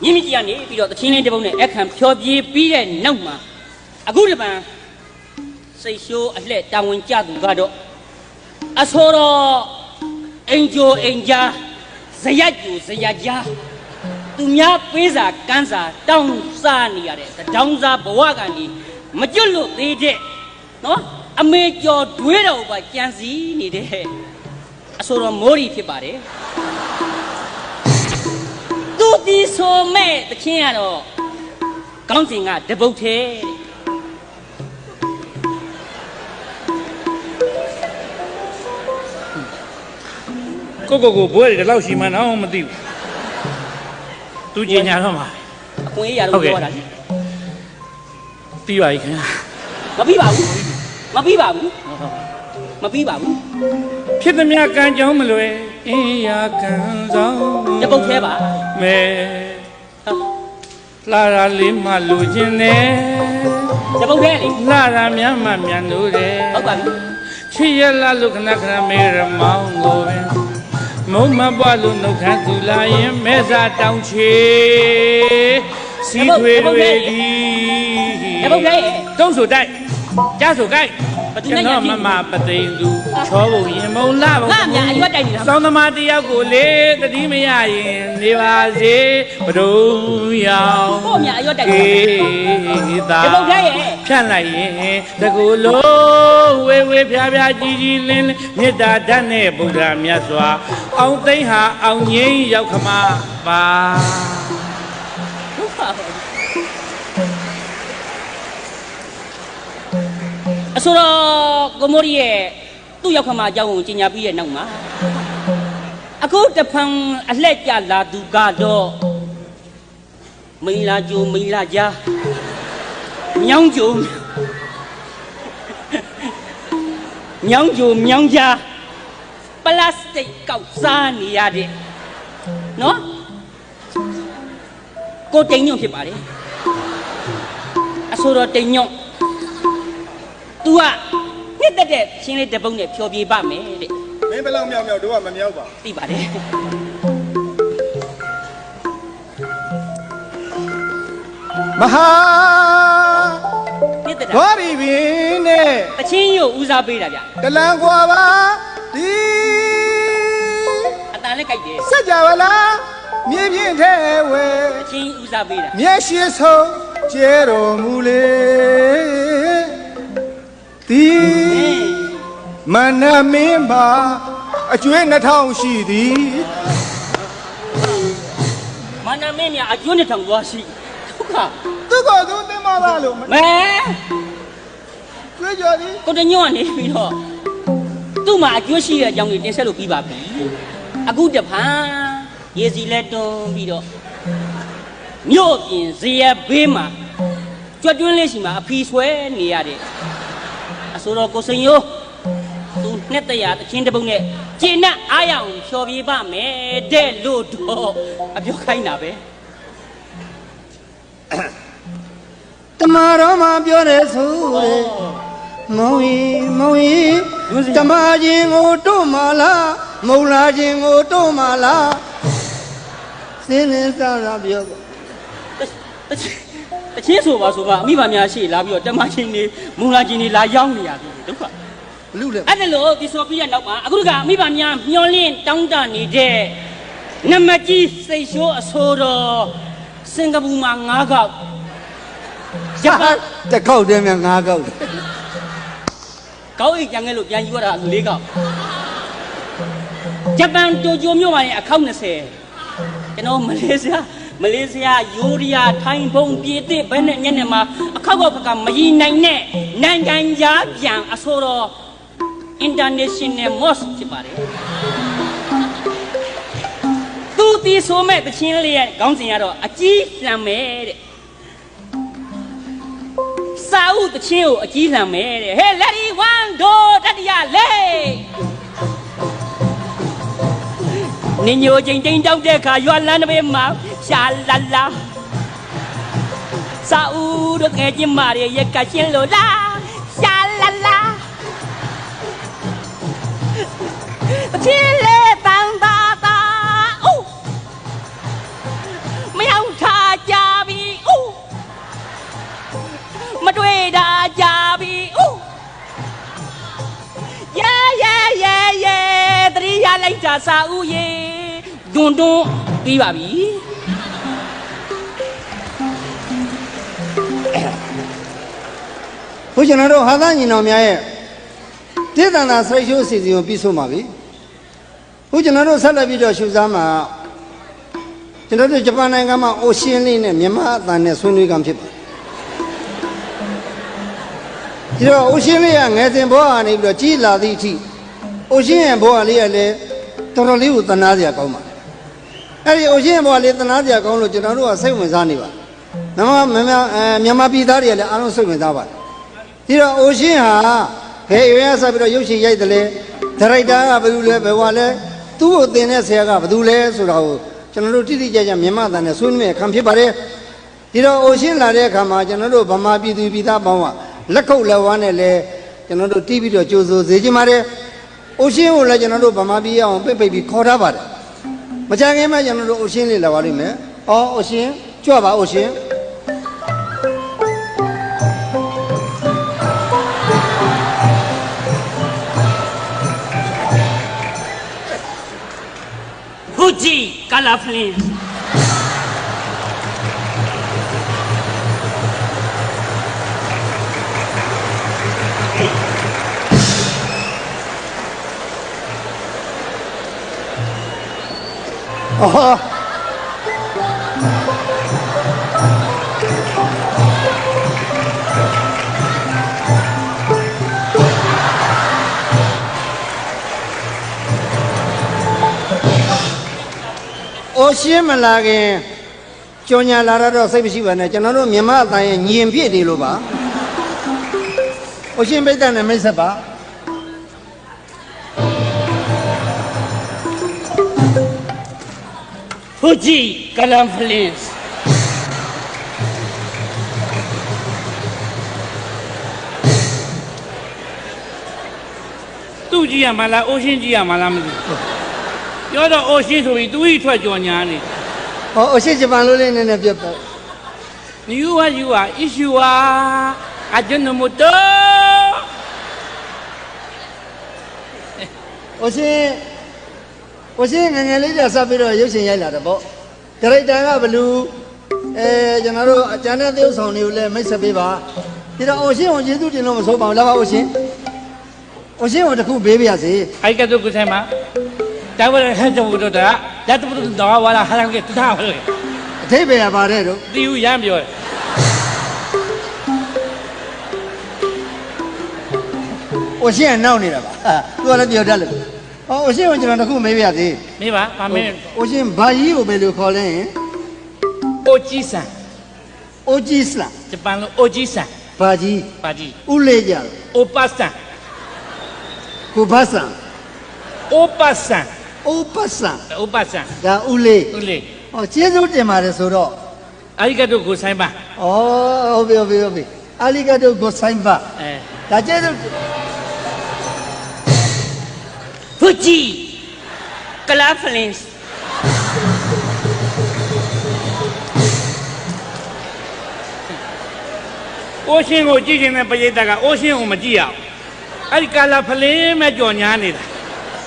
မြင့်မြင့်ကြီးကနေပြီးတော့တချင်းလေးတစ်ပုဒ်နဲ့အခမ်းဖြောပြေးပြီးတဲ့နောက်မှာအခုဒီပံစိတ်ရှိုးအလှက်တာဝန်ကျသူကတော့အစောတော်အင်ဂျိုအင်ဂျာဇယက်ကျူဇယက်ကြားသူများပေးစာကန်းစာတောင်းစားနေရတဲ့တောင်းစားဘဝကနေမကျွတ်လို့သေးတဲ့နော်အမေကျော်ဒွေးတော်ဘာကြံစည်နေတဲ့အစောတော်မိုးရီဖြစ်ပါတယ်သူဒီဆိုမဲ့တချင်းကတော့ကောင်းစဉ်ကတပုတ်သေးကိုဘွဲတွေတော့ရှိမှန်းတော့မသိဘူးသူကျင်ညာတော့မှာအခွင့်အရေးရလို့ပြောတာလေပြီးပါပြီခင်ဗျာမပြီးပါဘူးဖြစ်သမျှကံကြောင်းမလွယ်အင်းရာကံဆောင်တပုတ်သေးပါမဲလာရာလေးမှလူချင်းနဲ့တပုတ်သေးလေလာရာများမှမြန်လို့တယ်ဟုတ်ပါပြီချစ်ရလာလို့ခဏခဏမေရမောင်းကိုပဲမုံမပွားလို့နှုတ်ခမ်းသူလာရင်မဲစာတောင်းချေစီထွေတွေဒီတပုတ်သေးတုံးဆိုတိုက်ကြားဆိုကိုက်ကျွန်တော်မမပသိမ်သူချောဖို့ရင်မုံလာဘုံငါများအရွက်တိုက်နေတာစောင်းသမားတယောက်ကိုလေတတိမရရင်နေပါစေဘဒုံရောင်ကိုများအရွက်တိုက်နေတာတပုတ်သေးရဲ့ဖြန့်လိုက်ရင်တကူလုံးဝေဖျားကြီးလင်းမေတ္တာဓာတ်နဲ့ဗုဒ္ဓမြတ်စွာအောင်သိမ့်ဟာအောင်ငိမ့်ရောက်ခမပါအဆိုတော့ကိုမိုးရီရဲ့သူ့ရောက်ခမအကြောင်းကိုကြီးညာပြီးရဲ့နောက်မှာအခုတဖန်အလှက်ကြလာသူကတော့မိလာကျိုမိလာကြားမြောင်းကျိုမြောင်းကြားပလတ်စတစ်ကောက်စားနေရတဲ့နော်ကိုတိန်ညွန့်ဖြစ်ပါတယ်အဆိုတော့တိန်ညွန့်तू ကနှစ်သက်တဲ့ချင်းလေးတပုတ်နဲ့ဖြောပြေးပါမယ်တဲ့မင်းဘယ်လောက်မြောက်တို့ကမမြောက်ပါသိပါတယ်မဟာနှစ်သက်တာဘောရီပင်နဲ့တချင်းရုပ်ဦးစားပေးတာဗျတလန်ကွာပါဒီအတန်လည်းကြိုက်တယ်စကြဝဠာမြေပြင်းထဲဝဲတချင်းဦးစားပေးတာမျက်ရှိဆုံးကျဲတော်မူလေဒီမနမင်းပါအကျွေး2000ရှိသည်မနမင်းများအကျွေး2000သွားရှိသူကသူတင်ပါလားလို့မဲကျွေးကြော်သည်ကိုတညွန့်ကနေပြီးတော့သူ့မှာအကျွေးရှိတဲ့အကြောင်းကိုတင်ဆက်လို့ပြီးပါပြီအခုတဖန်ရေစီလက်တွန်းပြီးတော့မြို့ပြင်ဇေယျဘေးမှာကြွတွင်းလေးရှိမှာအဖီဆွဲနေရတဲ့အဆိုတော့ကိုစိန်ရိုးသူနှစ်တရာတချင်းတပုတ်နဲ့ကျင့်နဲ့အားရအောင်ဖြောပြေးပါမယ်တဲ့လို့တော့အပြောခိုင်းတာပဲတမတော်မှာပြောတယ်ဆိုတယ်မောင်ကြီးတမချင်းကိုတို့မလားမုံလာချင်းကိုတို့မလားစင်းစရာပြောတချင်းဆိုပါအမိဘများရှိလာပြီးတော့တမချင်းနေမုံလာချင်းနေလာရောက်နေရပြီဒုက္ခဘလူလဲအဲ့ဒါလို့ဒီဆိုပြီးတဲ့နောက်မှာအခုကအမိဘများမျောလင်းတောင်းတနေတဲ့နမကြီးစိတ်ရှိုးအဆိုးတော်စင်ကာပူမှာ9ခေါက်ဂျပန်တစ်ခေါက်တည်းများ9ခေါက်ကောင်းအိတ်ကြံခဲ့လို့ပြန်ယူရတာ4ခေါက်ဂျပန်တိုကျိုမြို့မှာအခေါက်20ကျွန်တော်မလေးရှားယိုရီးယားထိုင်းဘုံပြည်သစ်ဘယ်နဲ့ညနေမှာအခောက်ကမရည်နိုင်တဲ့နိုင်ငံခြားပြန်အဆိုတော် international mosque ဖြစ်ပါတယ်သူဒီဆိုမဲ့တချင်းလေးရဲ့ခေါင်းစဉ်ကတော့အကြီးလှမ်းမယ်တဲ့စာအုပ်တချင်းကိုအကြီးလှမ်းမယ်တဲ့ဟဲ့ Lady One Do တတိယလေးနင်ညိုချင်းတိန်တောက်တဲ့ခါရွာလန်းတစ်ပေမှာရှာလာလာစာဦးတို့ငယ်ချင်းမတွေရက်ကရှင်းလို့လားရှာလာလာတချင်းလေးတန်တာအိုးမယောင်ထား လိုက်တာစာဦးရေတွန်းတွန်းပြီးပါပြီ ဘုကျွန်တော်တို့ဟာသားညီတော်များရဲ့ဒေသနာစိတ်ရှိုးအစီအစဉ်ကိုပြီးဆုံးပါပြီဘုကျွန်တော်တို့ဆက်လက်ပြီးတော့ရှုစားမှာကျွန်တော်တို့ဂျပန်နိုင်ငံမှာအိုရှင်းလေးနဲ့မြန်မာအသံနဲ့ဆွေးနွေးကံဖြစ်ပါတယ်ဒီတော့အိုရှင်းလေးကငယ်စဉ်ဘဝကနေပြီးတော့ကြီးလာသည့်အထိအိုရှင်းရဲ့ဘဝလေးကလည်းတော်တော်လေးကိုသနာစရာကောင်းပါတယ်အဲ့ဒီအိုရှင်းရဲ့ဘဝလေးသနာစရာကောင်းလို့ကျွန်တော်တို့ကစိတ်ဝင်စားနေပါမြန်မာပြည်သားတွေကလည်းအားလုံးစိတ်ဝင်စားပါတယ်ဒီတော့အိုရှင်းဟာဘယ်ရွေးရဆက်ပြီးတော့ရုပ်ရှင်ရိုက်တယ်လဲဒါရိုက်တာကဘယ်သူလဲဘယ်ဝါလဲသူ့ကိုသင်တဲ့ဆရာကဘယ်သူလဲဆိုတာကိုကျွန်တော်တို့တိတိကျကျမြန်မာအသံနဲ့ဆွေးနွေးရခံဖြစ်ပါတယ်ဒီတော့အိုရှင်းလာတဲ့အခါမှာကျွန်တော်တို့ဗမာပြည်သူပြည်သားပေါင်းကလက်ခုပ်လက်ဝါးနဲ့လဲကျွန်တော်တို့တီးပြီးတော့ကြိုးစိုးစေချင်ပါတယ်အိုရှင်းကိုလည်းကျွန်တော်တို့ဗမာပြည်အောင်ပိတ်ပြီးခေါ်ထားပါတယ်မကြခင်မှကျွန်တော်တို့အိုရှင်းလေးလာပါလိမ့်မယ်အော်အိုရှင်းကြွပါအိုရှင်း Fuji color flame အော်အိုရှင်းမလာခင်ကြော်ညာလာတော့စိတ်မရှိပါနဲ့ကျွန်တော်တို့မြန်မာအတိုင်းညင်ပြည့်တယ်လို့ပါအိုရှင်းပိတ်တဲ့နဲ့မိတ်ဆက်ပါ Fuji color flames သူ့ကြည့်ရမှာလားအိုရှင်းကြည့်ရမှာလားမသိဘူးပြောတော့အိုရှင်းဆိုပြီးသူ့ဤထွက်ကြော်ညာနေ ဟောအိုရှင်းဂျပန်လိုလေးနည်းနည်းပြတ်ပါ You are issue Ajinomoto အိုရှင်းငယ်ငယ်လေးတည်းဆက်ပြီးတော့ရုပ်ရှင်ရိုက်လာတယ်ပေါ့ဒါရိုက်တာကဘလူကျွန်တော်တို့အကျန်တဲ့သရုပ်ဆောင်တွေကိုလည်းမိတ်ဆက်ပေးပါဒီတော့အိုရှင်းကိုကျေးဇူးတင်လို့မဆိုးပါဘူးလာပါအိုရှင်းကိုတစ်ခုပေးပါရစေ I got to go to my Tower has to do that. That's what the dog was. I get to town. အထိပ္ပယ်ရပါတယ်တို့ Do you yam your အိုရှင်းကနောက်နေတာပါသူကလည်းပြောတတ်လို့ဟောအိုရှင်းကိုကျွန်တော်တစ်ခုမေးပါရစေ maybe I mean အိုရှင်းဘာကြီးကိုပဲလို့ခေါ်လဲရင် Oji san. အိုကြီးစလား Japan Oji san. ဘာကြီး Paji. ဥလေးကြ Opa san. ကိုဘတ်ဆန် Opa san. အိုပတ်ဆန် Opa san. ဒါဥလေး Ule. ဟောကျေးဇူးတင်ပါတယ်ဆိုတော့ Arigato go sign ba. ဩဟုတ်ပြီအာလီဂါတိုကိုဆိုင်ပါ Eh. ဒါကျေးဇူး Fuji color flames Ocean ကိုကြည့်ခြင်းနဲ့ပရိသတ်က Ocean ကိုမကြည့်ရအောင်အဲ့ဒီကာလာဖလင်းမဲ့ကြော်ညာနေတာ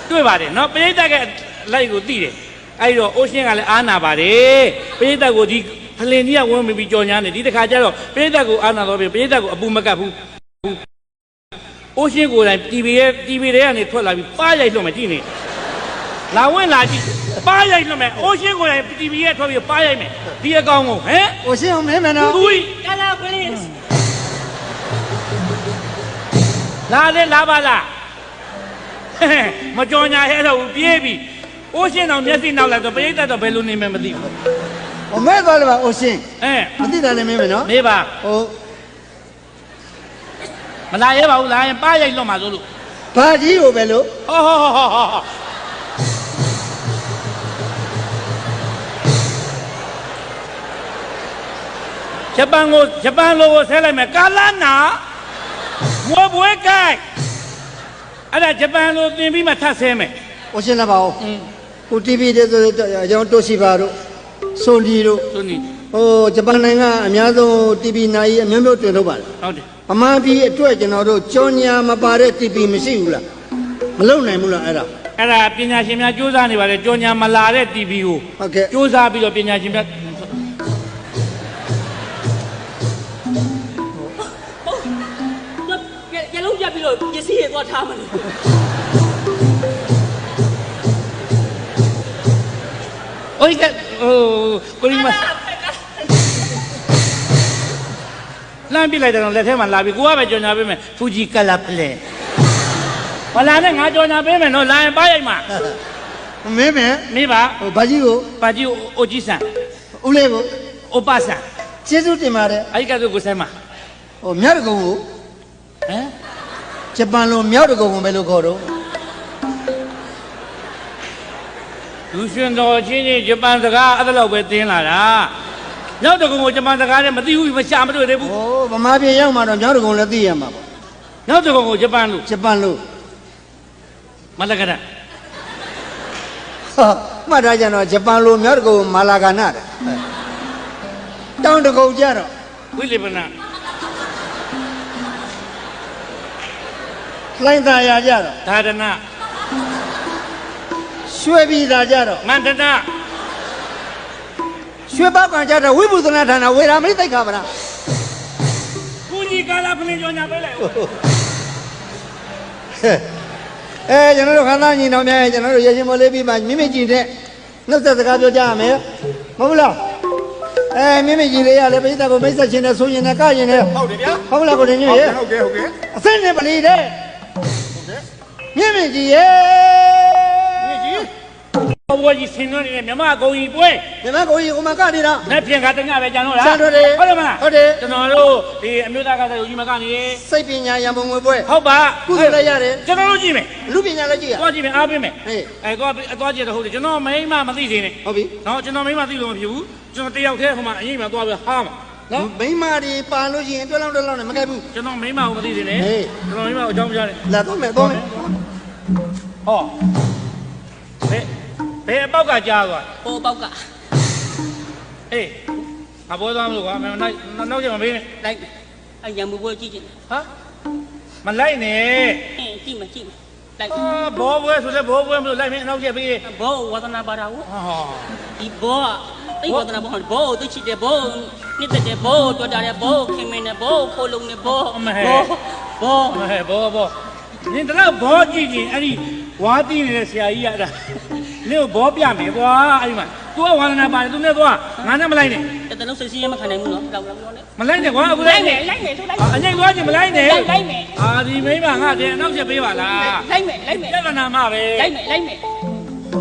တွေ့ပါတယ်နော်ပရိသတ်ကလိုက်ကိုသိတယ်အဲ့တော့ Ocean ကလည်းအားနာပါတယ်ပရိသတ်ကိုဒီဖလင်းကြီးကဝင်ပြီးကြော်ညာနေဒီတစ်ခါကျတော့ပရိသတ်ကိုအားနာတော့ပြီပရိသတ်ကိုအပူမကတ်ဘူး Ocean ကိုယ်တိုင် TV ထဲကနေထွက်လာပြီးပါးရိုက်လွှတ်မယ်ကြည့်နေလာဝင်လာကြည့်ပါးရိုက်လွှတ်မယ် Ocean ကိုယ်တိုင် TV ထဲထွက်ပြီးပါးရိုက်မယ်ဒီအကောင်ကိုဟမ် အိုရှင်းအောင်မင်းမယ်နော် သူ့ color flames လာပါလားမကြော်ညာဟဲတော့ပြေးပြီအိုးရှင်းတော်မျက်စိနောက်လိုက်တော့ပရိသတ်တော့ဘယ်လိုနေမှမသိဘူး ဟိုမဲ့သွားတယ်ပါအိုရှင်း အဲ မသိတာလည်းမင်းမယ်နော် မေးပါ ဟို မလာရဲပါဘူးလာရင်ပါရိုက်လွတ်မှာဆိုလို့ ဘာကြီးကိုပဲလို့ ဟောဂျပန်လိုကိုဆဲလိုက်မယ်ကာလာနာမွေးပွဲကိုက်အဲ့ဒါဂျပန်လိုသင်ပြီးမှထပ်ဆဲမယ် အိုရှင်းလာပါဦးဟို TV တဲ့ဆိုအကြောင်းတိုရှိပါတို့ဆိုလီတို့ သူနီ ဟိုဂျပန်နိုင်ငံအများဆုံး TV နိုင်အမျိုးမျိုးတင်ထုတ်ပါတယ် ဟုတ်တယ် ဗမာပြည်အတွက်ကျွန်တော်တို့ကြောညာမပါတဲ့ TV မရှိဘူးလားမလုံနိုင်ဘူးလားအဲ့ဒါ အဲ့ဒါပညာရှင်များစူးစမ်းနေပါတယ်ကြော်ညာမလာတဲ့ TV ကို ဟုတ်ကဲ့ စူးစမ်းပြီးတော့ပညာရှင်များ ရလုံးပြပြီးတော့ပစ္စည်းတွေသွားထားမလို့ အိုးကကိုရီမလမ်းပြလိုက်တယ်တော့လက်ထဲမှာလာပြီးကိုကပဲကြော်ညာပေးမယ်ဖူဂျီကလာပလဲမလာနဲ့ငါကြော်ညာပေးမယ်နော်လာရင်ပါရိုက်မှာ မင်းမင်း မေးပါ ဟိုဘာကြီးကို ပါကြီးအိုဂျီဆန် ဦးလေးကို အိုပါဆန် ကျေးဇူးတင်ပါတယ် အဲ့ဒီကတော့ကိုဆိုင်မှာ ဟိုမြောက်တကုံကို ဟမ် ဂျပန်လိုမြောက်တကုံကိုပဲလို့ခေါ်တော့ လူရှင်တော်ချင်းချင်းဂျပန်စကားအဲ့ဒါလောက်ပဲသင်လာတာရောက်တကုံကိုဂျပန်စကားနဲ့မသိဘူးမရှာမတွေ့သေးဘူး ဟိုဗမာပြည်ရောက်မှတော့မြောက်တကုံလည်းသိရမှာပေါ့ ရောက်တကုံကိုဂျပန်လို့ ဂျပန်လို မလကရ ဟာမှတ်ထားကြတော့ဂျပန်လိုမြောက်တကုံမာလာဂနာတဲ့တောင်တကုံကြတော့ ဝိလိပနာ လိုင်းသားရကြတော့ ဒါဒနာ ရွှေပြည်သာကြတော့ မန္တနာ ရွှေပောက်ကံကြတော့ဝိပုသနာဌာနဝေရာမိတ်သိက္ခာပနာ ပူကြီးကာလာဖလင်းကြောညာပေးလိုက် ကျွန်တော်တို့ခန္ဓာညီတော်များကျွန်တော်တို့ရရှင်မောလေးပြီးမှမိမိကြည့်တဲ့နှုတ်ဆက်စကားပြောကြရမယ်မဟုတ်လားမိမိကြည့်လေးရလေပိဿကိုမိတ်ဆက်ခြင်းနဲ့ဆိုရင်နဲ့ကရင်နဲ့ ဟုတ်တယ်ဗျာ ဟုတ်လားကိုတင်ညွရေ ဟုတ်ကဲ့ဟုတ်ကဲ့ အစင်းနဲ့ပလီတဲ့မိမိကြည့်ရေ ဘဝကြီးဆင်နွှဲနေတဲ့မြမအကုန်ကြီးပွဲ မြမကိုကြီးဟိုမှာကနေတာ နဲ့ပြင်ကတညပဲကြံတော့လား စံတော်တယ် ဟုတ်တယ်မလား ဟုတ်တယ် ကျွန်တော်တို့ဒီအမျိုးသားကစားယူကြီးမကနေ စိတ်ပညာရံပုံငွေပွဲ ဟုတ်ပါ ကုသလည်းရတယ် ကျွန်တော်တို့ကြည့်မယ် လူပညာလည်းကြည့်ရ သွားကြည့်မယ်အားပေးမယ် ဟေး ကိုအသွားကြည့်တော့ဟုတ်တယ်ကျွန်တော်မိန်းမမသိသေးနဲ့ ဟုတ်ပြီ နော်ကျွန်တော်မိန်းမသိလို့မဖြစ်ဘူးကျွန်တော်တယောက်တည်းဟိုမှာအရင်မှသွားပြီးဟာမှာနော် မိမတွေပါလို့ရှိရင်တွဲလောင်းတွဲလောင်းနဲ့မကဲဘူး ကျွန်တော်မိန်းမကိုမသိသေးနဲ့ ဟေး ကျွန်တော်မိန်းမကိုအကြောင်းကြားတယ် လာတော့မယ်တော့မယ် ဟောဘယ်အပေါက်ကကြားသွား ဟိုပေါက်က အေးအဘောသွားမလို့ကွာမင်းနောက်ကျမပေးနဲ့ လိုက်အရံမပွဲကြည့်ချင် ဟာမလိုက်နဲ့ ကြည့်မကြည့်လိုက် ဘောပွဲဆိုတဲ့ဘောပွဲမလို့လိုက်မင်းနောက်ကျပေး ဘောဝဒနာပါရာဝ ဟာ ဒီဘောတိဝဒနာဘောဘောတိချစ်တဲ့ဘောနှစ်တဲ့ဘောတော်တာတဲ့ဘောခင်မင်းတဲ့ဘောခိုးလုံးတဲ့ဘောဘော ဘောနင်တော့ဘောကြည့်ချင်းအဲ့ဒီဝါတီးနေတဲ့ဆရာကြီးရတာနင်ကိုဘောပြမယ်ကွာအဲ့ဒီမှာ तू ကဝါဒနာပါတယ် तू နဲ့သွားငါနဲ့မလိုက်နဲ့ တဲ့လုံးစိတ်ဆင်းရဲမခံနိုင်ဘူးနော်လောက်လောက်နဲ့ မလိုက်နဲ့ကွာအခု လိုက်မယ်လိုက်မယ်ဆိုလိုက် အငိမ့်သွားချင်းမလိုက်နဲ့ လိုက်မယ် အာဒီမိမငါတည်းအနောက်ချက်ပေးပါလား လိုက်မယ်လိုက်မယ် ပြဿနာမှပဲ လိုက်မယ်လိုက်မယ်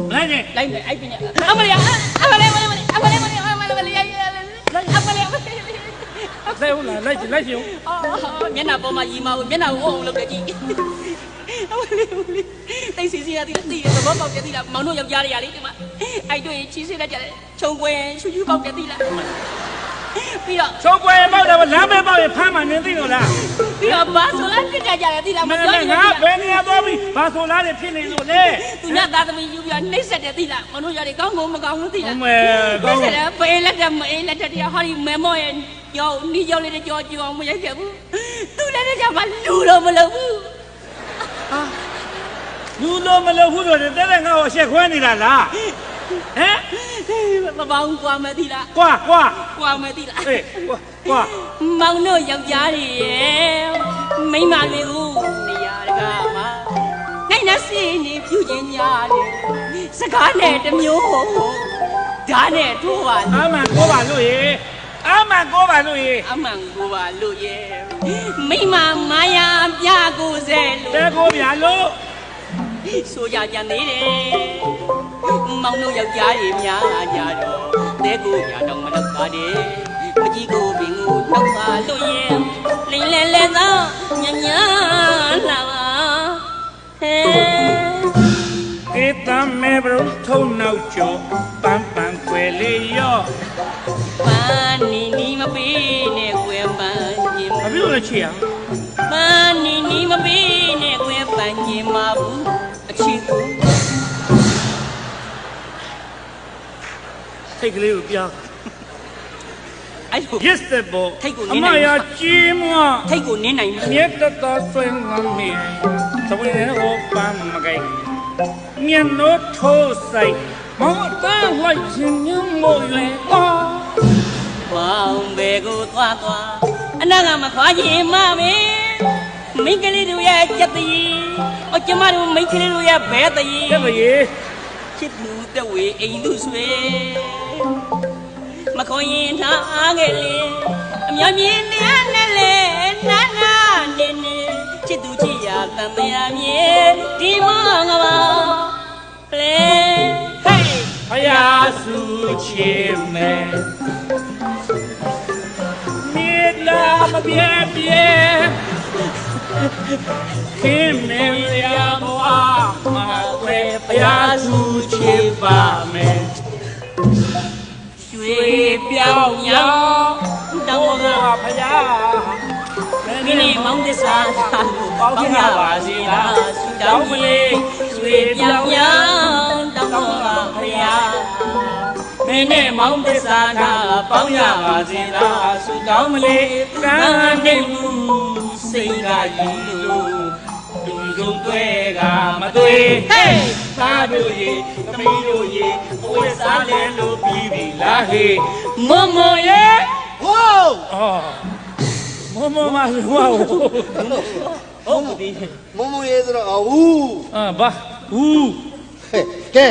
မလိုက်နဲ့ လိုက်မယ်အဲ့ပညာအမလေးအမလေးအမလေးအမလေးအမလေးအမလေးအမလေးအမလေး ဆဲဟုတ်လားလိုက်ရှင် မျက်နှာပေါ်မှာရီမအောင်မျက်နှာကိုအောင်လုပ်တယ်ကြည့်အမလေးတိတ်စီစီရသည်သိတယ်သဘောပေါက်ပြသည်လားမောင်တို့ယောက်ျားတွေကလေဒီမှာအဲ့တွေ့ချီးစေးတတ်ကြတယ်ခြုံကွယ်ရှူရှူပေါက်ပြသည်လားပြီးတော့ ချုပ်ပွဲပေါက်တယ်လမ်းပဲပေါက်ရင်ဖမ်းမှနင်းသိလို့လား ပြီးတော့ဘာဆိုလားပြကြကြတယ်သိလားမပြော ငါဘယ်နေရာသွားပြီးဘာဆိုလားတွေဖြစ်နေလို့လေ သူညသားသမီးယူပြနှိမ့်ဆက်တယ်သိလားမောင်တို့ယောက်ျားတွေကောင်းမကောင်းလို့သိလား အမေကောင်း နှိမ့်ဆက်တယ်ဘေးလက်တယ်မအေးလက်တယ်တရားဟောဒီမဲမော့ရဲ့ကြောက်နီးကြောက်လေးကြောက်ကြောင်မရိုက်ခဲ့ဘူးသူလည်းကြမှာလူတော့မလုပ်ဘူး လူလုံးမလို့ဘူးဆိုတဲ့တဲ့ငါ့ကိုအချက်ခွဲနေတာလားဟမ် မပေါင်းကွာမသိလား ကွာ ကွာမသိလား အေးကွာ မောင်တို့ယောက်ျားတွေရဲ့မိန်းမလေးကိုနေရာတကားမှာနိုင်နေစီနေပြုခြင်းများတယ်စကားနဲ့တစ်မျိုးဓာတ်နဲ့ထိုးပါ အမှန်ကိုပါလို့ရေအမှန်ကိုပါလို့ရေ အမှန်ကိုပါလို့ရဲ့မိန်းမမာယာပြကိုစဲလို့ တဲကိုဗျာလို့ ဆိုကြကြသေးတယ်မောင်တို့ယောက်ျားတွေများကြတော့တဲကိုပြတော့မလုပ်ပါနဲ့မကြီးကိုပင်ကိုနှောက်ပါလို့ရဲ့လိမ့်လဲလဲသောညညာလာပါဟဲ ဧတံမေဘရုထုံနောက်ကျော်ပန်းပန်းကွယ်လေးရော့ ပန်းနီနီမပေးနဲ့ကွယ်ပန်းခြင်း ဘာဖြစ်လို့လဲချီအောင် ပန်းနီနီမပေးနဲ့ကွယ်ပန်းခြင်းမဘူးအချီကို ထိတ်ကလေးကိုပြောင်း အဲ့လို yes တဲ့ဘော ထိတ်ကိုန အ င်း မ နိုင် ရကြီးမွား ထိတ်ကိုနင်းနိုင် မြတ်တတော်ဆွေငမ်းမီသဝင်းနဲ့ဟောပန်းမကိုင် မျက်နှာထိုးဆိုင်မောင်အသားလိုက်ခြင်းညမို့ရွယ်ကော ဘောင်ဘယ်ကိုသွားသွားအနာကမခွာခြင်းမမေမိန်းကလေးတို့ရဲ့ကြက်တည်းအကျမတို့မိန်းကလေးတို့ရဲ့ဘဲတည်း တက်မရေ ချစ်သူတက်ဝေအိမ်သူဆွေမခေါ်ရင်ထားခဲ့လေအမြမြင်တရားနဲ့လေနာနာနေနေချစ်သူချစ်ရာတန်တရားမြင်ဒီမောငါပါလေဟေး ဖယားစုချေမယ်မြေလာမပြည့်ပြည့်ခင်မင်းရမွားမှာဝဲဖယားစုချေပါမယ် ရွှေပြောင်းရောင်းတောင်းက ဖယား မိနေမောင်တစ္ဆာပေါင်းရပါစေလားဆုတောင်းမလေးရွှေပြောင်းရောင်းတောင်းကဖရာမင်းနဲ့မောင်တစ္ဆာနာပေါင်းရပါစေလားဆုတောင်းမလေးကံနေမှုစိတ်ကကြီးလို့သူဆုံးတွေကမတွေ့ဟေး သားတို့ရေသမီးတို့ရေအဝတ်စားလဲလို့ပြီးပြီလားဟေး မမရေ ဟိုး အော်မမမဟို ဟုတ်ပြီ မုံမုံရေးဆိုတော့အဟူး အာဘာဦး ဟဲ့ကဲ